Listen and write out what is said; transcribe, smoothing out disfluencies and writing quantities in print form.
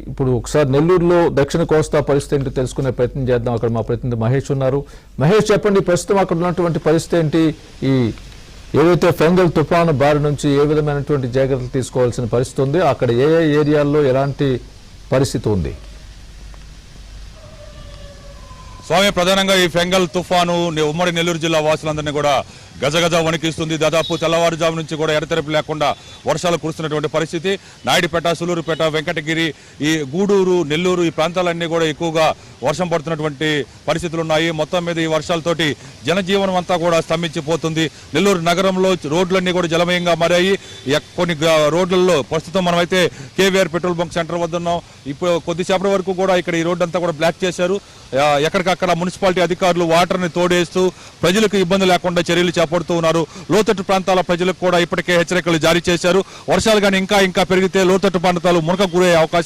ఇప్పుడు ఒకసారి నెల్లూరులో దక్షిణ కోస్తా పరిస్థితి ఏంటో తెలుసుకునే ప్రయత్నం చేద్దాం. అక్కడ మా ప్రతినిధి మహేష్ ఉన్నారు. మహేష్, చెప్పండి, ప్రస్తుతం అక్కడ ఉన్నటువంటి పరిస్థితి ఏంటి? ఈ ఏదైతే ఫెంగల్ తుఫాను బారి నుంచి ఏ విధమైనటువంటి జాగ్రత్తలు తీసుకోవాల్సిన పరిస్థితి ఉంది? అక్కడ ఏ ఏ ఏరియాల్లో ఎలాంటి పరిస్థితి ఉంది? స్వామి, ప్రధానంగా ఈ ఫెంగల్ తుఫాను ఉమ్మడి నెల్లూరు జిల్లా వాసులందరినీ కూడా గజగజ వణికిస్తుంది. దాదాపు తెల్లవారుజాము నుంచి కూడా ఎడతెరపి లేకుండా వర్షాలు కురుస్తున్నటువంటి పరిస్థితి. నాయుడుపేట, సూలూరుపేట, వెంకటగిరి, ఈ గూడూరు, నెల్లూరు ఈ ప్రాంతాలన్నీ కూడా ఎక్కువగా వర్షం పడుతున్నటువంటి పరిస్థితులు ఉన్నాయి. మొత్తం మీద ఈ వర్షాలతోటి జనజీవనం అంతా కూడా స్తంభించిపోతుంది. నెల్లూరు నగరంలో రోడ్లన్నీ కూడా జలమయంగా మారాయి. కొన్ని రోడ్లలో ప్రస్తుతం మనమైతే కేవీఆర్ పెట్రోల్ బంక్ సెంటర్ వద్ద ఉన్నాం. ఇప్పుడు కొద్దిసేపటి వరకు కూడా ఇక్కడ ఈ రోడ్డు అంతా కూడా బ్లాక్ చేశారు. ఎక్కడికక్కడ మున్సిపాలిటీ అధికారులు వాటర్ని తోడేస్తూ ప్రజలకు ఇబ్బంది లేకుండా చర్యలు చేపడుతూ ఉన్నారు. లోతట్టు ప్రాంతాల ప్రజలకు కూడా ఇప్పటికే హెచ్చరికలు జారీ చేశారు. వర్షాలు కానీ ఇంకా పెరిగితే లోతట్టు ప్రాంతాలు మునక గురయ్యే అవకాశం